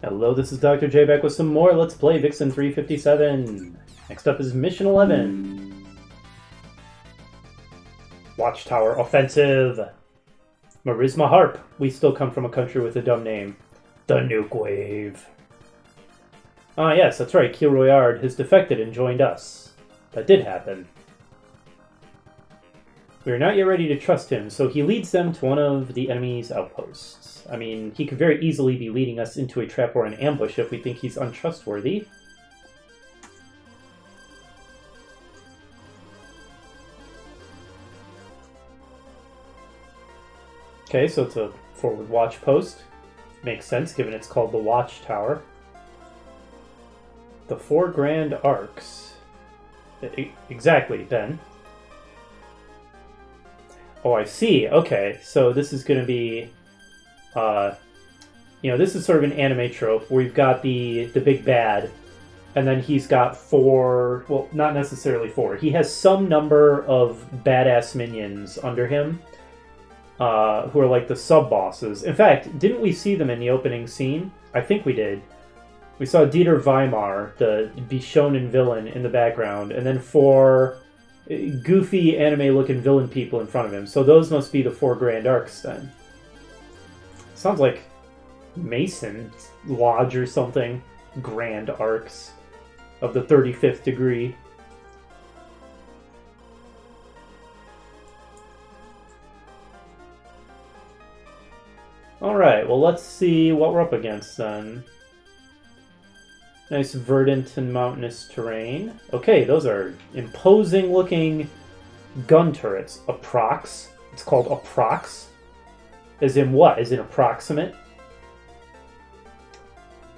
Hello, this is Dr. J back with some more Let's Play Vixen 357. Next up is Mission 11. Watchtower Offensive. Marisma Harp. We still come from a country with a dumb name. The Nuke Wave. Ah yes, that's right, Kiel Royard has defected and joined us. That did happen. We are not yet ready to trust him, so he leads them to one of the enemy's outposts. I mean, he could very easily be leading us into a trap or an ambush if we think he's untrustworthy. Okay, so it's a forward watch post. Makes sense, given it's called the Watchtower. The 4 Grand Arcs. Exactly, Ben. Oh, I see. Okay, so this is going to be, this is sort of an anime trope where we've got the big bad, and then he's got 4, well, not necessarily 4. He has some number of badass minions under him, who are like the sub-bosses. In fact, didn't we see them in the opening scene? I think we did. We saw Dieter Weimar, the Bishonen villain, in the background, and then 4 goofy anime-looking villain people in front of him. So those must be the 4 Grand Arcs, then. Sounds like Mason Lodge or something. Grand Arcs of the 35th degree. Alright, well let's see what we're up against, then. Nice verdant and mountainous terrain. Okay, those are imposing-looking gun turrets. Approx. It's called approx. As in what? As in approximate?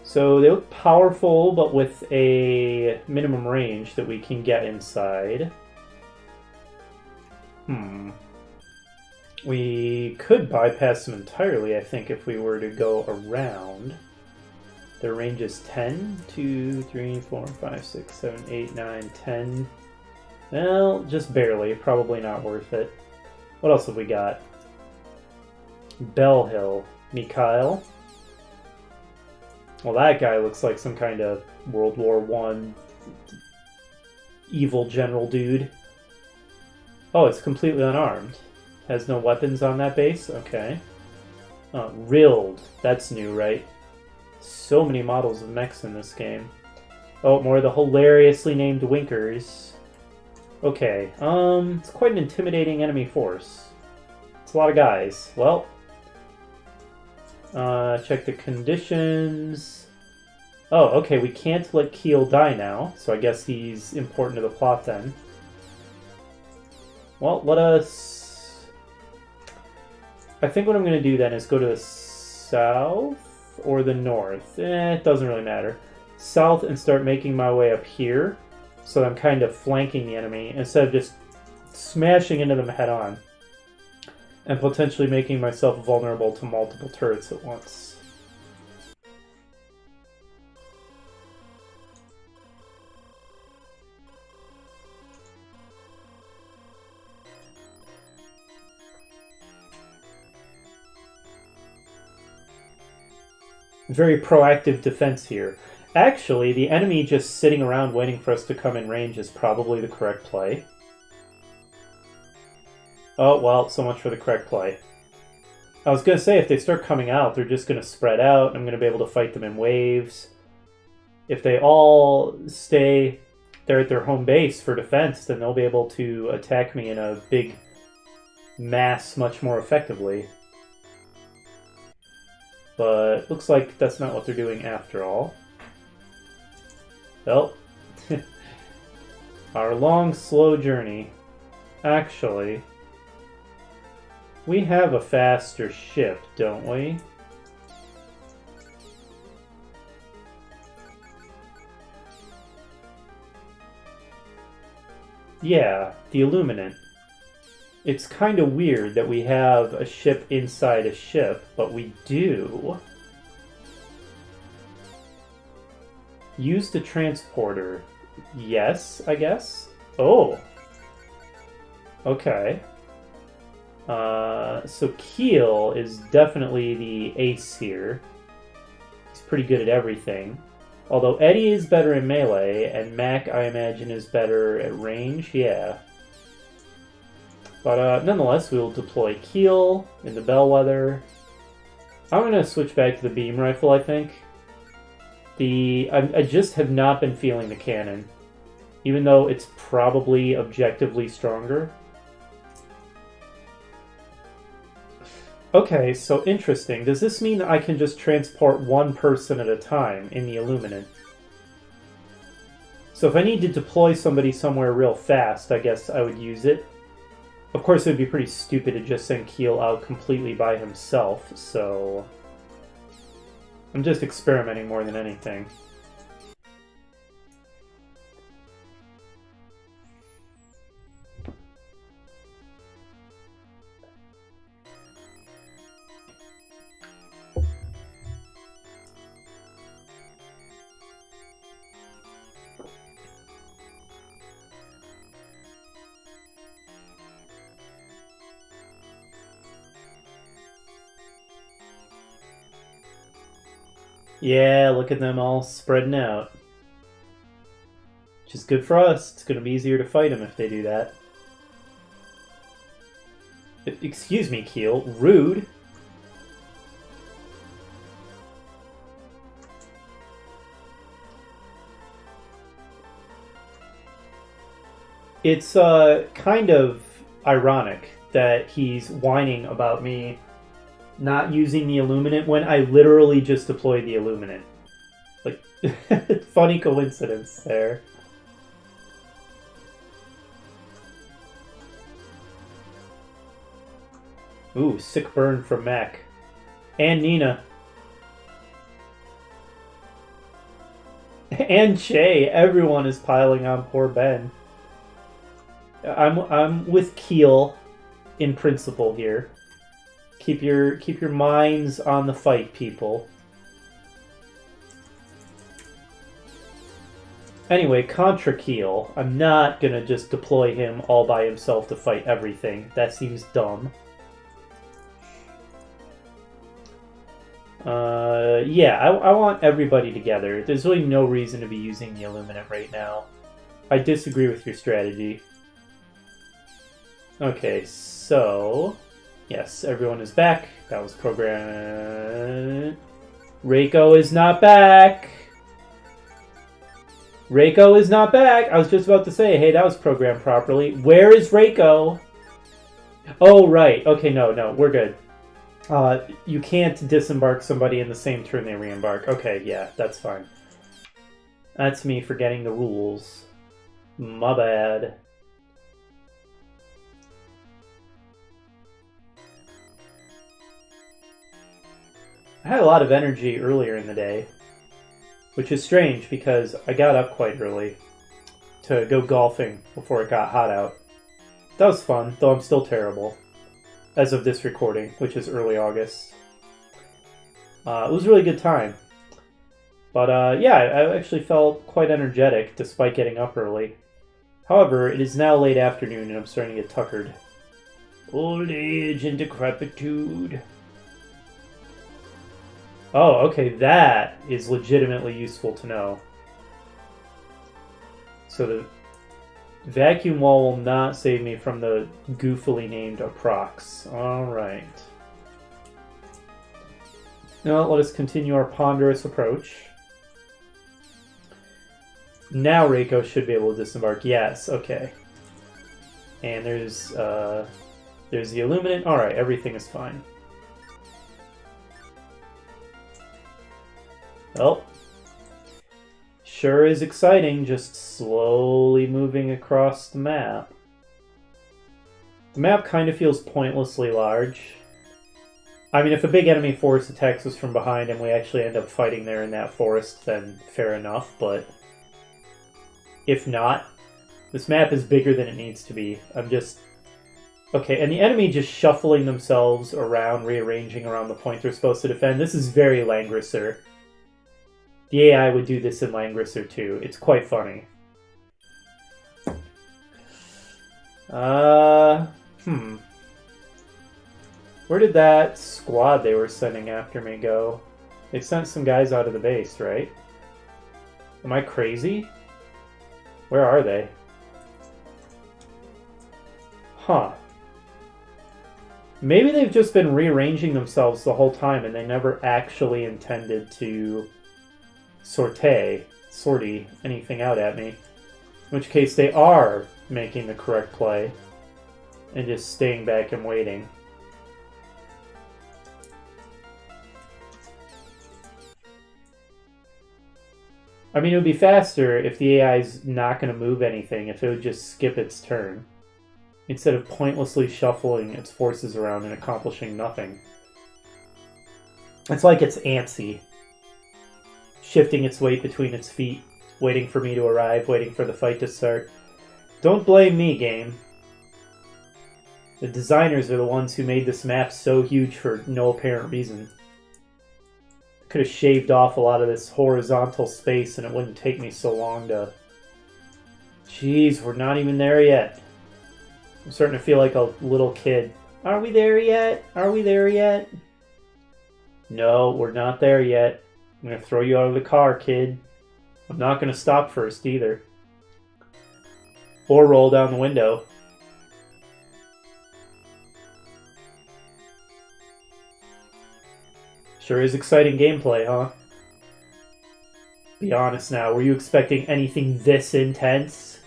So they look powerful, but with a minimum range that we can get inside. We could bypass them entirely, I think, if we were to go around. Their range is 10, 2, 3, 4, 5, 6, 7, 8, 9, 10. Well, just barely. Probably not worth it. What else have we got? Bell Hill. Mikhail. Well, that guy looks like some kind of World War I evil general dude. Oh, it's completely unarmed. Has no weapons on that base? Okay. Rild. That's new, right? So many models of mechs in this game. Oh, more of the hilariously named Winkers. Okay, it's quite an intimidating enemy force. It's a lot of guys. Well, check the conditions. Oh, okay, we can't let Kiel die now, so I guess he's important to the plot then. Well, let us... I think what I'm going to do then is go to the south or the north. It doesn't really matter. South and start making my way up here, so I'm kind of flanking the enemy instead of just smashing into them head on and potentially making myself vulnerable to multiple turrets at once. Very proactive defense here. Actually, the enemy just sitting around waiting for us to come in range is probably the correct play. Oh, well, so much for the correct play. I was going to say, if they start coming out, they're just going to spread out, and I'm going to be able to fight them in waves. If they all stay there at their home base for defense, then they'll be able to attack me in a big mass much more effectively. But looks like that's not what they're doing after all. Well, our long, slow journey. Actually, we have a faster ship, don't we? Yeah, the Illuminant. It's kind of weird that we have a ship inside a ship, but we do. Use the transporter. Yes, I guess. Oh. Okay. So Kiel is definitely the ace here. He's pretty good at everything. Although Eddie is better in melee, and Mac, I imagine, is better at range. Yeah. But nonetheless, we will deploy Keel in the Bellwether. I'm going to switch back to the beam rifle, I think. I just have not been feeling the cannon, even though it's probably objectively stronger. Okay, so interesting. Does this mean I can just transport one person at a time in the Illuminant? So if I need to deploy somebody somewhere real fast, I guess I would use it. Of course, it would be pretty stupid to just send Keel out completely by himself, so I'm just experimenting more than anything. Yeah, look at them all spreading out. Which is good for us. It's going to be easier to fight them if they do that. Excuse me, Keel. Rude. It's kind of ironic that he's whining about me not using the Illuminant when I literally just deployed the Illuminant. Like, funny coincidence there. Ooh, sick burn from Mac. And Nina. And Shay. Everyone is piling on poor Ben. I'm with Keel in principle here. Keep your minds on the fight, people. Anyway, contra Keel. I'm not gonna just deploy him all by himself to fight everything. That seems dumb. Yeah, I want everybody together. There's really no reason to be using the Illuminant right now. I disagree with your strategy. Okay, so... Yes, everyone is back. That was programmed. Reiko is not back! Reiko is not back! I was just about to say, hey, that was programmed properly. Where is Reiko? Oh, right. Okay, no, we're good. You can't disembark somebody in the same turn they re-embark. Okay, yeah, that's fine. That's me forgetting the rules. My bad. I had a lot of energy earlier in the day, which is strange because I got up quite early to go golfing before it got hot out. That was fun, though I'm still terrible. As of this recording, which is early August. It was a really good time. But yeah, I actually felt quite energetic despite getting up early. However, it is now late afternoon and I'm starting to get tuckered. Old age and decrepitude. Oh, okay, that is legitimately useful to know. So the vacuum wall will not save me from the goofily named approx. Alright. Now let us continue our ponderous approach. Now Reiko should be able to disembark. Yes, okay. And there's the Illuminant. Alright, everything is fine. Well, sure is exciting, just slowly moving across the map. The map kind of feels pointlessly large. I mean, if a big enemy force attacks us from behind and we actually end up fighting there in that forest, then fair enough, but if not, this map is bigger than it needs to be. I'm just... Okay, and the enemy just shuffling themselves around, rearranging around the point they're supposed to defend. This is very Langrisser. The AI would do this in Langrisser too. It's quite funny. Where did that squad they were sending after me go? They sent some guys out of the base, right? Am I crazy? Where are they? Huh. Maybe they've just been rearranging themselves the whole time and they never actually intended to sortie anything out at me. In which case they are making the correct play and just staying back and waiting. I mean, it would be faster if the AI's not going to move anything, if it would just skip its turn, instead of pointlessly shuffling its forces around and accomplishing nothing. It's like it's antsy, shifting its weight between its feet, waiting for me to arrive, waiting for the fight to start. Don't blame me, game. The designers are the ones who made this map so huge for no apparent reason. Could have shaved off a lot of this horizontal space and it wouldn't take me so long to... Jeez, we're not even there yet. I'm starting to feel like a little kid. Are we there yet? Are we there yet? No, we're not there yet. I'm going to throw you out of the car, kid. I'm not going to stop first either. Or roll down the window. Sure is exciting gameplay, huh? Be honest now, were you expecting anything this intense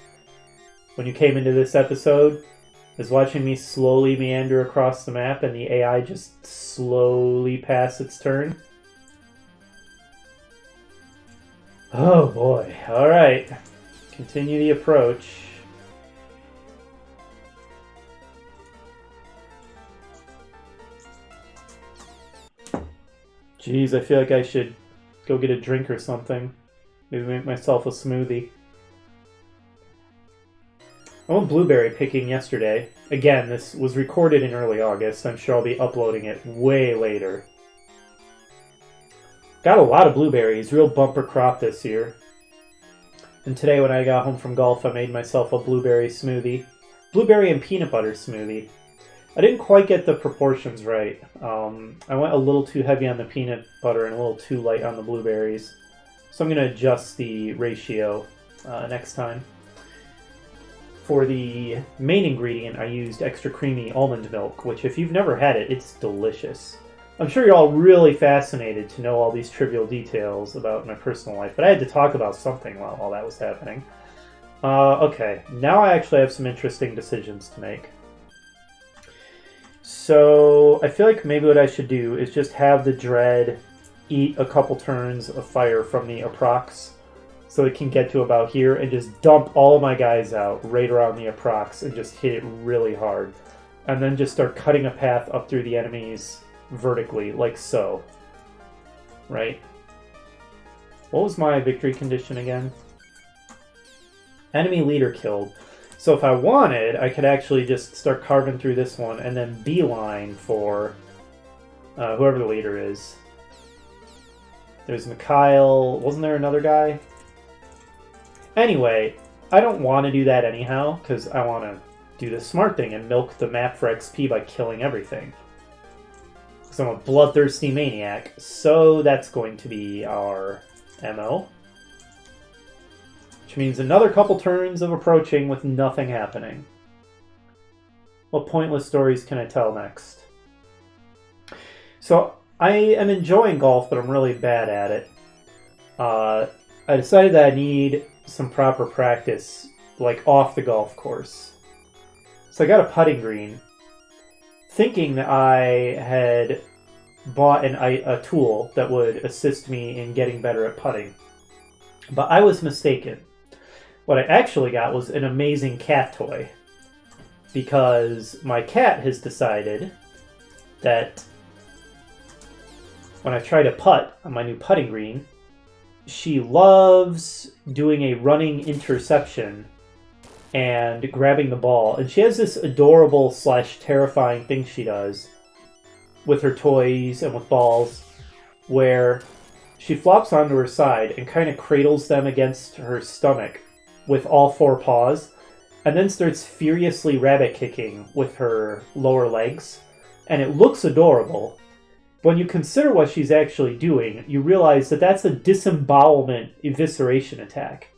when you came into this episode? Is watching me slowly meander across the map and the AI just slowly pass its turn? Oh boy, alright. Continue the approach. Jeez, I feel like I should go get a drink or something. Maybe make myself a smoothie. I went blueberry picking yesterday. Again, this was recorded in early August. I'm sure I'll be uploading it way later. Got a lot of blueberries, real bumper crop this year. And today when I got home from golf, I made myself a blueberry smoothie. Blueberry and peanut butter smoothie. I didn't quite get the proportions right. I went a little too heavy on the peanut butter and a little too light on the blueberries. So I'm going to adjust the ratio next time. For the main ingredient, I used extra creamy almond milk, which if you've never had it, it's delicious. I'm sure you're all really fascinated to know all these trivial details about my personal life, but I had to talk about something while all that was happening. Okay, now I actually have some interesting decisions to make. So I feel like maybe what I should do is just have the Dread eat a couple turns of fire from the Approx so it can get to about here and just dump all of my guys out right around the Approx and just hit it really hard. And then just start cutting a path up through the enemies vertically, like so. Right? What was my victory condition again? Enemy leader killed. So if I wanted, I could actually just start carving through this one and then beeline for whoever the leader is. There's Mikhail. Wasn't there another guy? Anyway, I don't want to do that anyhow, because I want to do the smart thing and milk the map for XP by killing everything. Because I'm a bloodthirsty maniac, so that's going to be our MO. Which means another couple turns of approaching with nothing happening. What pointless stories can I tell next? So, I am enjoying golf, but I'm really bad at it. I decided that I need some proper practice, like off the golf course. So I got a putting green, thinking that I had bought a tool that would assist me in getting better at putting. But I was mistaken. What I actually got was an amazing cat toy. Because my cat has decided that when I try to putt on my new putting green, she loves doing a running interception and grabbing the ball. And she has this adorable / terrifying thing she does with her toys and with balls, where she flops onto her side and kind of cradles them against her stomach with all 4 paws, and then starts furiously rabbit kicking with her lower legs. And it looks adorable. When you consider what she's actually doing, you realize that that's a disembowelment evisceration attack.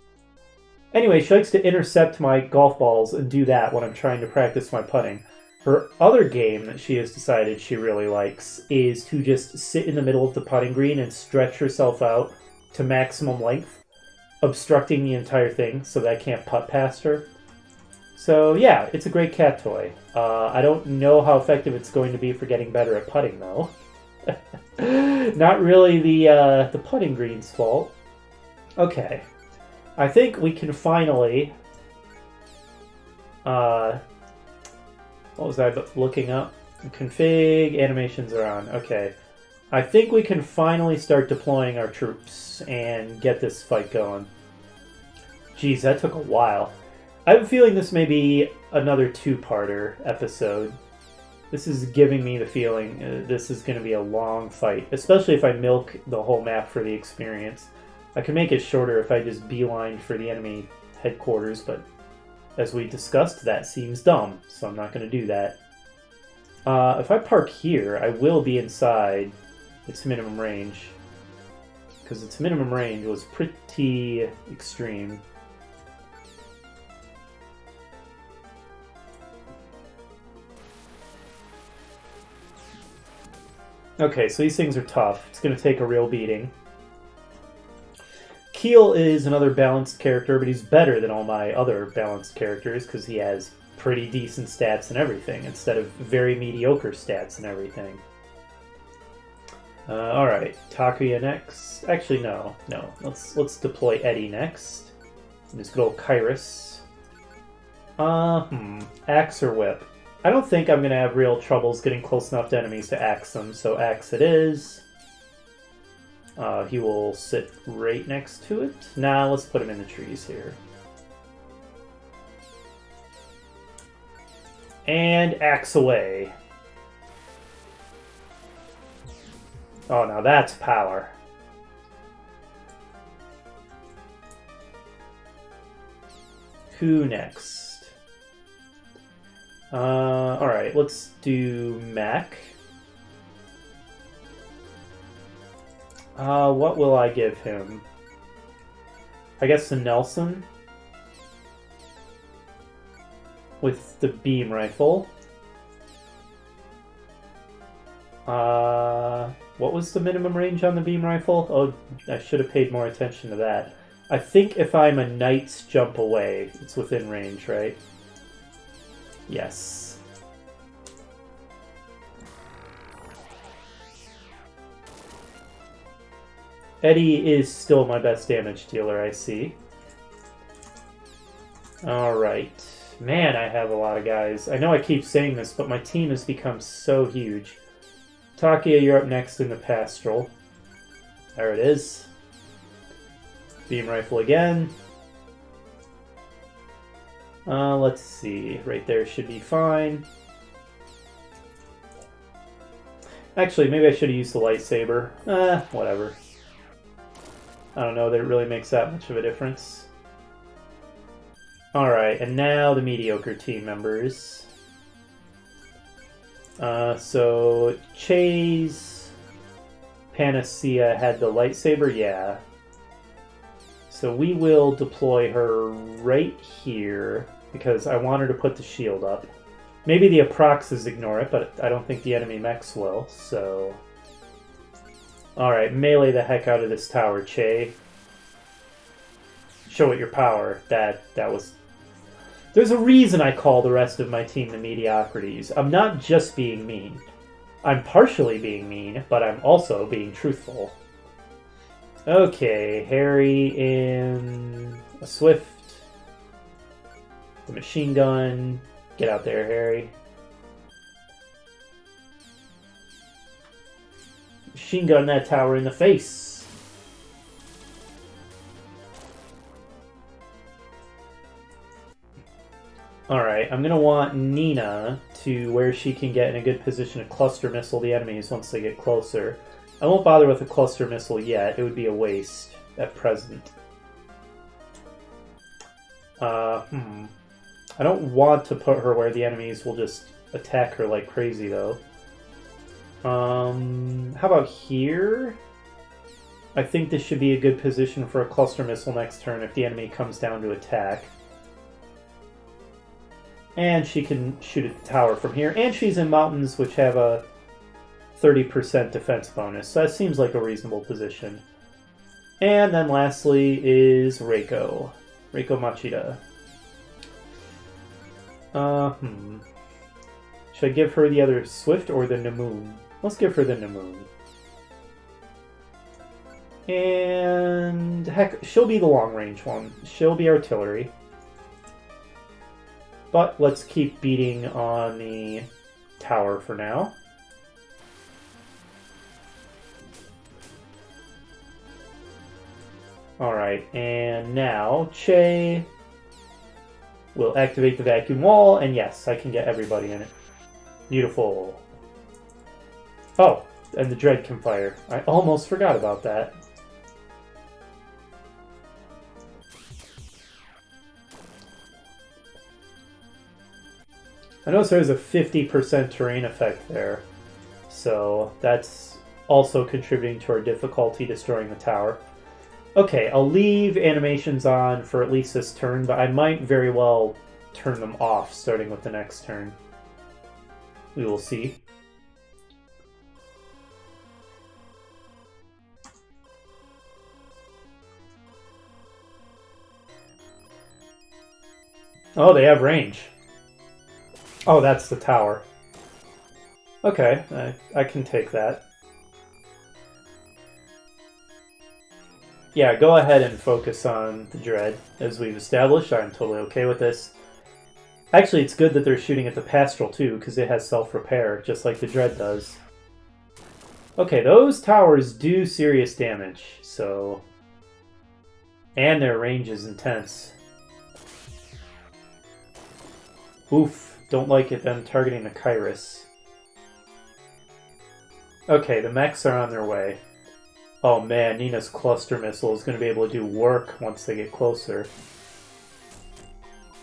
Anyway, she likes to intercept my golf balls and do that when I'm trying to practice my putting. Her other game that she has decided she really likes is to just sit in the middle of the putting green and stretch herself out to maximum length, obstructing the entire thing so that I can't putt past her. So yeah, it's a great cat toy. I don't know how effective it's going to be for getting better at putting, though. Not really the putting green's fault. Okay. I think we can finally... what was I looking up? Config, animations are on. Okay. I think we can finally start deploying our troops and get this fight going. Jeez, that took a while. I have a feeling this may be another two-parter episode. This is giving me the feeling this is going to be a long fight, especially if I milk the whole map for the experience. I can make it shorter if I just beeline for the enemy headquarters, but as we discussed, that seems dumb, so I'm not going to do that. If I park here, I will be inside its minimum range, because its minimum range was pretty extreme. Okay, so these things are tough. It's going to take a real beating. Keel is another balanced character, but he's better than all my other balanced characters because he has pretty decent stats and everything, instead of very mediocre stats and everything. Alright, Takuya next. Actually, no. Let's deploy Eddie next. And this good old Kairos. Axe or Whip? I don't think I'm going to have real troubles getting close enough to enemies to axe them, so axe it is. He will sit right next to it. Nah, let's put him in the trees here. And axe away. Oh, now that's power. Who next? Alright, let's do mech. What will I give him? I guess the Nelson. With the beam rifle. What was the minimum range on the beam rifle? Oh, I should have paid more attention to that. I think if I'm a knight's jump away, it's within range, right? Yes. Eddie is still my best damage dealer, I see. Alright. Man, I have a lot of guys. I know I keep saying this, but my team has become so huge. Takuya, you're up next in the Pastoral. There it is. Beam rifle again. Let's see. Right there should be fine. Actually, maybe I should have used the lightsaber. Whatever. I don't know that it really makes that much of a difference. Alright, and now the mediocre team members. So Chase Panacea had the lightsaber, yeah. So we will deploy her right here, because I want her to put the shield up. Maybe the Aproxes ignore it, but I don't think the enemy mechs will, so... Alright, melee the heck out of this tower, Che. Show it your power. That was... There's a reason I call the rest of my team the mediocrities. I'm not just being mean. I'm partially being mean, but I'm also being truthful. Okay, Harry in a Swift. The machine gun. Get out there, Harry. Machine gun that tower in the face. Alright, I'm going to want Nina to where she can get in a good position to cluster missile the enemies once they get closer. I won't bother with a cluster missile yet. It would be a waste at present. I don't want to put her where the enemies will just attack her like crazy, though. How about here? I think this should be a good position for a cluster missile next turn if the enemy comes down to attack. And she can shoot at the tower from here. And she's in mountains, which have a 30% defense bonus. So that seems like a reasonable position. And then lastly is Reiko. Reiko Machida. Should I give her the other Swift or the Namoon? Let's give her the Namoon. And heck, she'll be the long-range one. She'll be artillery. But let's keep beating on the tower for now. Alright, and now Che will activate the vacuum wall, and yes, I can get everybody in it. Beautiful. Oh, and the Dread can fire. I almost forgot about that. I notice there's a 50% terrain effect there, so that's also contributing to our difficulty destroying the tower. Okay, I'll leave animations on for at least this turn, but I might very well turn them off starting with the next turn. We will see. Oh, they have range. Oh, that's the tower. Okay, I can take that. Yeah, go ahead and focus on the Dread. As we've established, I'm totally okay with this. Actually, it's good that they're shooting at the Pastoral too, because it has self-repair, just like the Dread does. Okay, those towers do serious damage, so... And their range is intense. Oof. Don't like it them targeting the Kairos. Okay, the mechs are on their way. Oh man, Nina's cluster missile is going to be able to do work once they get closer.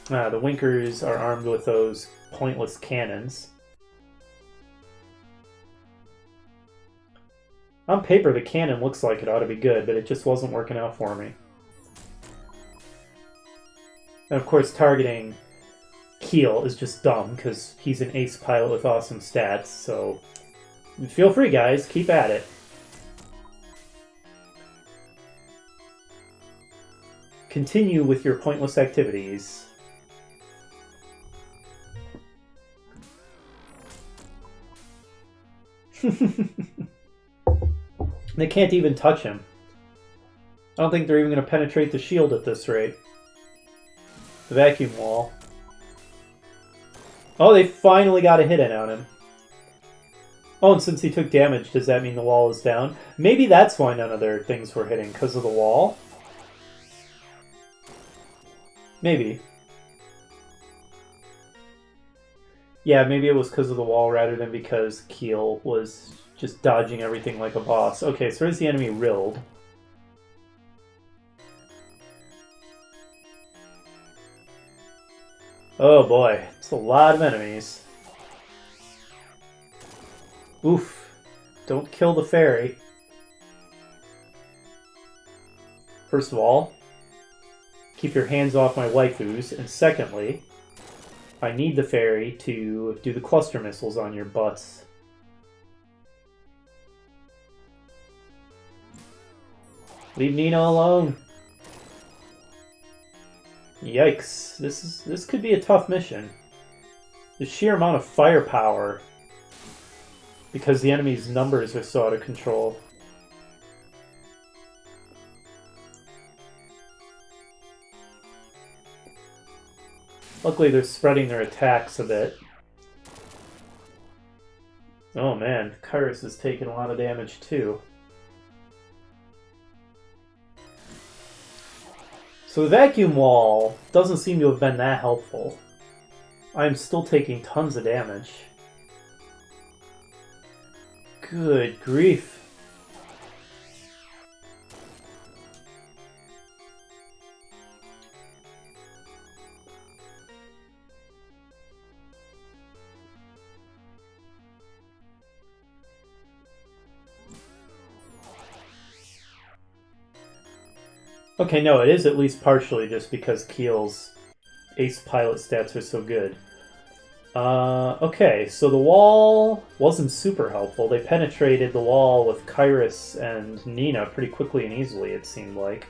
The Winkers are armed with those pointless cannons. On paper, the cannon looks like it ought to be good, but it just wasn't working out for me. And of course, targeting Keel is just dumb, because he's an ace pilot with awesome stats, so feel free, guys. Keep at it. Continue with your pointless activities. They can't even touch him. I don't think they're even going to penetrate the shield at this rate. The vacuum wall. Oh, they finally got a hit in on him. Oh, and since he took damage, does that mean the wall is down? Maybe that's why none of their things were hitting, because of the wall? Maybe. Yeah, maybe it was because of the wall rather than because Keel was just dodging everything like a boss. Okay, so where's the enemy Rild? Oh boy, it's a lot of enemies. Oof. Don't kill the fairy. First of all, keep your hands off my waifus, and secondly, I need the fairy to do the cluster missiles on your butts. Leave Nina alone. Yikes. This could be a tough mission. The sheer amount of firepower, because the enemy's numbers are so out of control. Luckily, they're spreading their attacks a bit. Oh man, Kairos is taking a lot of damage too. So the vacuum wall doesn't seem to have been that helpful. I'm still taking tons of damage. Good grief. Okay, no, it is at least partially just because Keel's ace pilot stats are so good. Okay, so the wall wasn't super helpful. They penetrated the wall with Kyrus and Nina pretty quickly and easily, it seemed like.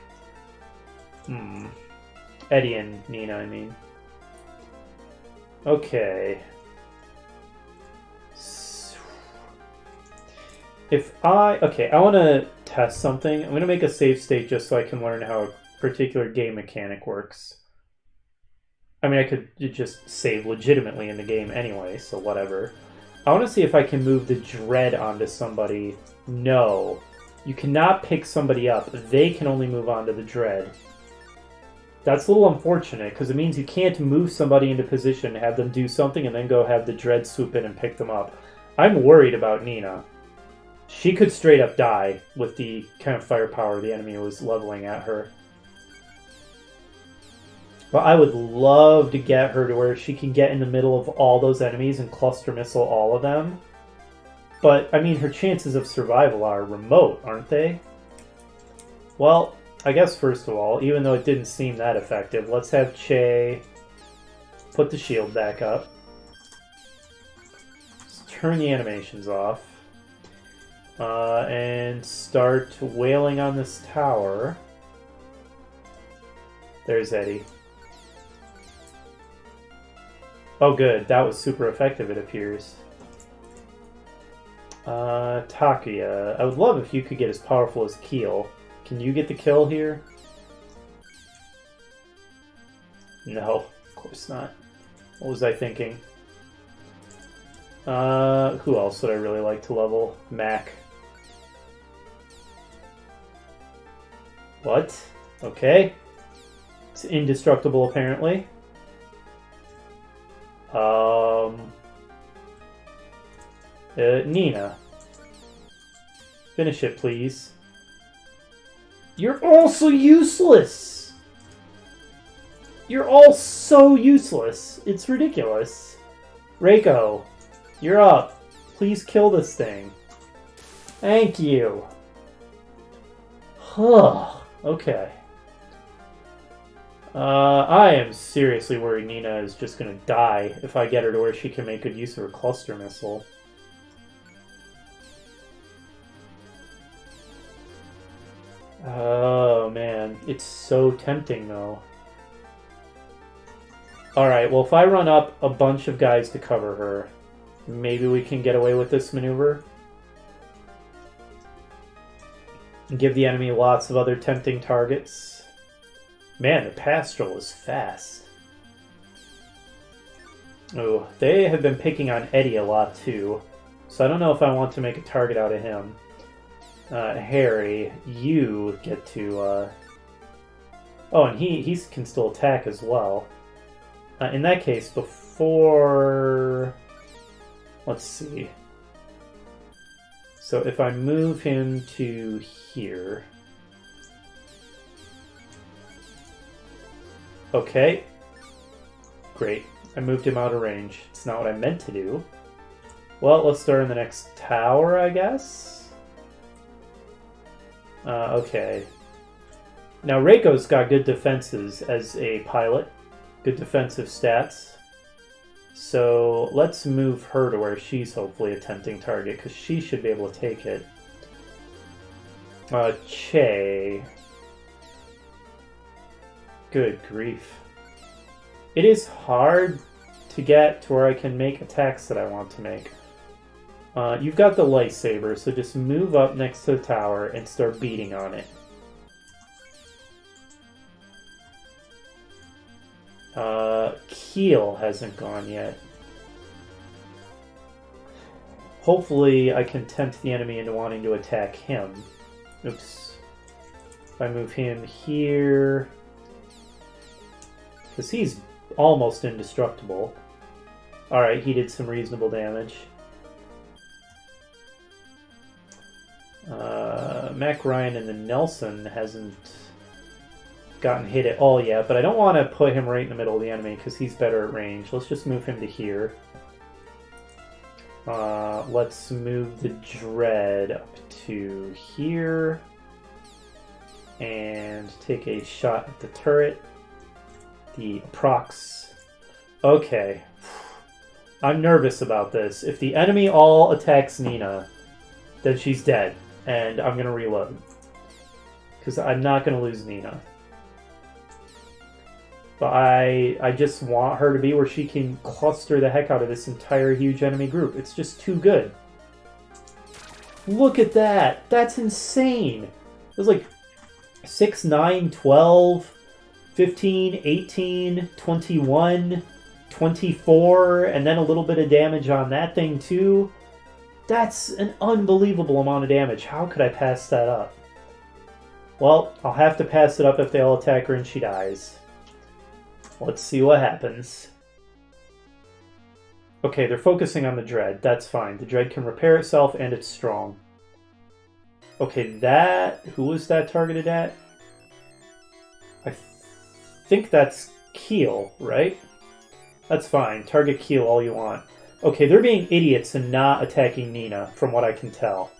Eddie and Nina, I mean. Okay. Okay, I want to test something. I'm going to make a save state just so I can learn how a particular game mechanic works. I mean, I could just save legitimately in the game anyway, so whatever. I want to see if I can move the Dread onto somebody. No. You cannot pick somebody up. They can only move onto the Dread. That's a little unfortunate, because it means you can't move somebody into position, have them do something, and then go have the Dread swoop in and pick them up. I'm worried about Nina. She could straight up die with the kind of firepower the enemy was leveling at her. But I would love to get her to where she can get in the middle of all those enemies and cluster missile all of them. But, I mean, her chances of survival are remote, aren't they? Well, I guess first of all, even though it didn't seem that effective, let's have Che put the shield back up. Let's turn the animations off. And start wailing on this tower. There's Eddie. Oh good, that was super effective it appears. Takuya. I would love if you could get as powerful as Keel. Can you get the kill here? No, of course not. What was I thinking? Who else would I really like to level? Mac. What? Okay. It's indestructible apparently. Nina. Finish it, please. You're all so useless! You're all so useless. It's ridiculous. Reiko, you're up. Please kill this thing. Thank you. Okay. I am seriously worried Nina is just gonna die if I get her to where she can make good use of her cluster missile. Oh man, it's so tempting though. Alright, well if I run up a bunch of guys to cover her, maybe we can get away with this maneuver. And give the enemy lots of other tempting targets. Man, the Pastoral is fast. Oh, they have been picking on Eddie a lot too. So I don't know if I want to make a target out of him. Harry, you get to... Oh, and he can still attack as well. In that case, before... Let's see. So if I move him to here... Okay. Great. I moved him out of range. It's not what I meant to do. Well, let's start in the next tower, I guess? Okay. Now, Reiko's got good defenses as a pilot. Good defensive stats. So, let's move her to where she's hopefully a tempting target, because she should be able to take it. Che. Good grief. It is hard to get to where I can make attacks that I want to make. You've got the lightsaber, so just move up next to the tower and start beating on it. Keel hasn't gone yet. Hopefully I can tempt the enemy into wanting to attack him. Oops. If I move him here... Because he's almost indestructible. Alright, he did some reasonable damage. Mac Ryan and the Nelson hasn't gotten hit at all yet, but I don't want to put him right in the middle of the enemy because he's better at range. Let's just move him to here. Let's move the Dread up to here. And take a shot at the turret. The procs. Okay. I'm nervous about this. If the enemy all attacks Nina, then she's dead. And I'm going to reload. Because I'm not going to lose Nina. But I just want her to be where she can cluster the heck out of this entire huge enemy group. It's just too good. Look at that! That's insane! It was like 6, 9, 12, 15, 18, 21, 24, and then a little bit of damage on that thing too. That's an unbelievable amount of damage. How could I pass that up? Well, I'll have to pass it up if they all attack her and she dies. Let's see what happens. Okay, they're focusing on the Dread. That's fine. The Dread can repair itself and it's strong. Okay, that... Who was that targeted at? I think that's Keel, right? That's fine. Target Keel all you want. Okay, they're being idiots and not attacking Nina, from what I can tell.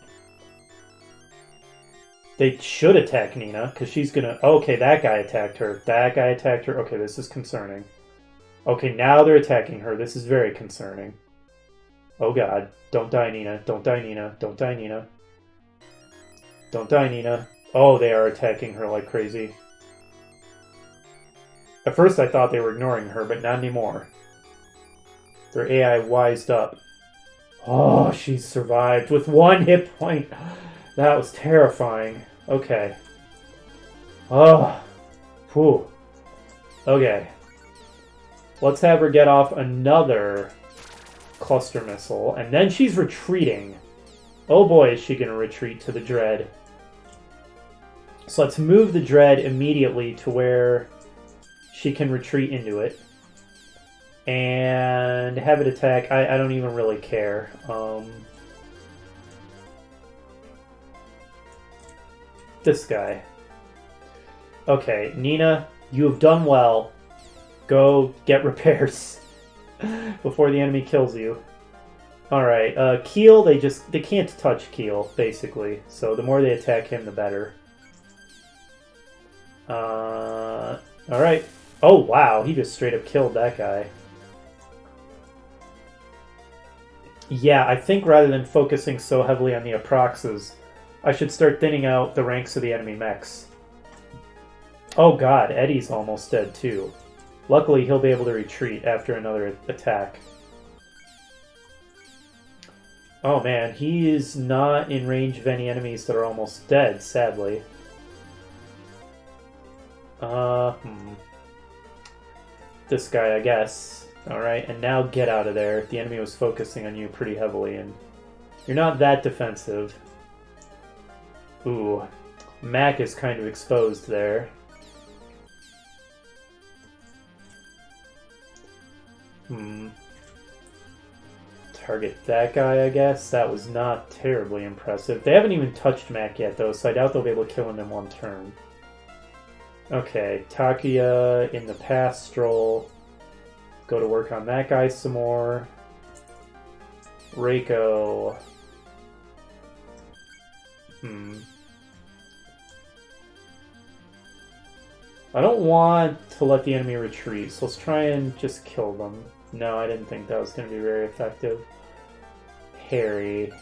They should attack Nina, because she's gonna... Okay, that guy attacked her. That guy attacked her. Okay, this is concerning. Okay, now they're attacking her. This is very concerning. Oh god. Don't die, Nina. Don't die, Nina. Don't die, Nina. Don't die, Nina. Oh, they are attacking her like crazy. At first I thought they were ignoring her, but not anymore. Their AI wised up. Oh, she's survived with 1 hit point. That was terrifying. Okay. Oh. Whew. Okay. Let's have her get off another cluster missile. And then she's retreating. Oh boy, is she going to retreat to the Dread. So let's move the Dread immediately to where she can retreat into it. And have it attack. I don't even really care. This guy. Okay, Nina, you have done well. Go get repairs before the enemy kills you. Alright, Keel, they can't touch Keel, basically. So the more they attack him, the better. Alright. Oh, wow, he just straight up killed that guy. Yeah, I think rather than focusing so heavily on the Aproxes, I should start thinning out the ranks of the enemy mechs. Oh god, Eddie's almost dead too. Luckily, he'll be able to retreat after another attack. Oh man, he is not in range of any enemies that are almost dead, sadly. This guy, I guess. Alright, and now get out of there. The enemy was focusing on you pretty heavily, and you're not that defensive. Ooh, Mac is kind of exposed there. Target that guy, I guess. That was not terribly impressive. They haven't even touched Mac yet, though, so I doubt they'll be able to kill him in 1 turn. Okay, Takuya in the Pastoral. Go to work on that guy some more. Reiko. I don't want to let the enemy retreat, so let's try and just kill them. No, I didn't think that was going to be very effective. Harry.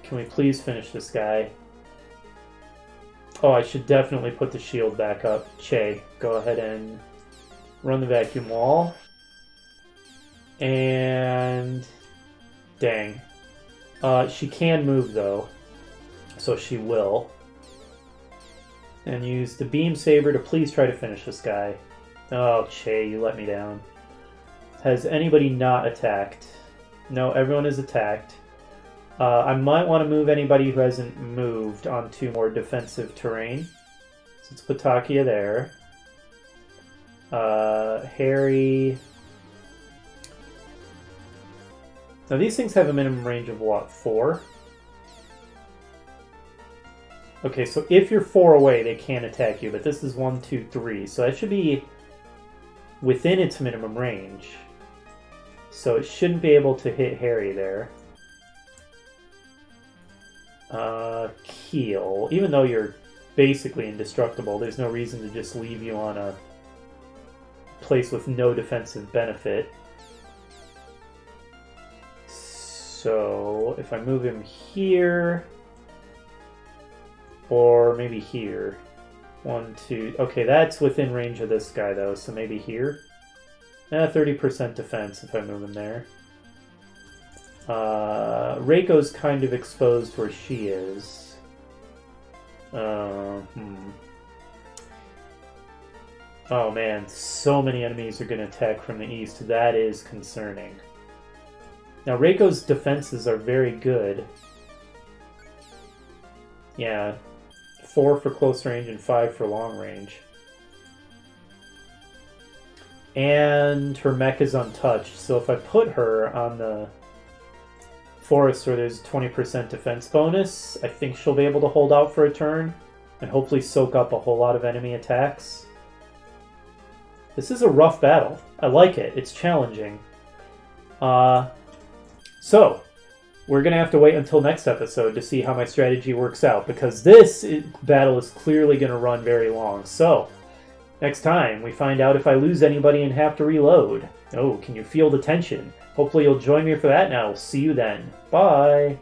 Can we please finish this guy? Oh, I should definitely put the shield back up. Che, go ahead and run the vacuum wall. And... dang. She can move, though. So she will. And use the beam saber to please try to finish this guy. Oh, Che, you let me down. Has anybody not attacked? No, everyone is attacked. I might want to move anybody who hasn't moved onto more defensive terrain. So let's put Takuya there. Harry... Now these things have a minimum range of what, 4? Okay, so if you're 4 away, they can't attack you, but this is 1, 2, 3. So that should be within its minimum range. So it shouldn't be able to hit Harry there. Keel. Even though you're basically indestructible, there's no reason to just leave you on a place with no defensive benefit. So if I move him here, or maybe here. 1, 2. Okay, that's within range of this guy though, so maybe here. 30% defense if I move him there. Reiko's kind of exposed where she is. Oh man, so many enemies are going to attack from the east. That is concerning. Now, Reiko's defenses are very good. Yeah, 4 for close range and 5 for long range. And her mech is untouched, so if I put her on the forest where there's 20% defense bonus, I think she'll be able to hold out for a turn and hopefully soak up a whole lot of enemy attacks. This is a rough battle. I like it. It's challenging. So, we're going to have to wait until next episode to see how my strategy works out, because this battle is clearly going to run very long. So, next time, we find out if I lose anybody and have to reload. Oh, can you feel the tension? Hopefully you'll join me for that now. See you then. Bye!